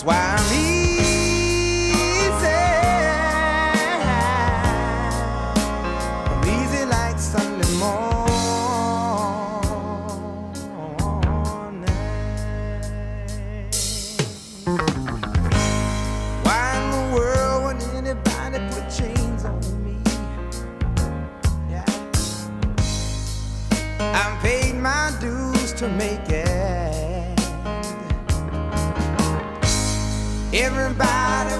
That's why I'm easy. I'm easy like Sunday morning. Why in the world would anybody put chains on me? Yeah. I've paid my dues to make it. Everybody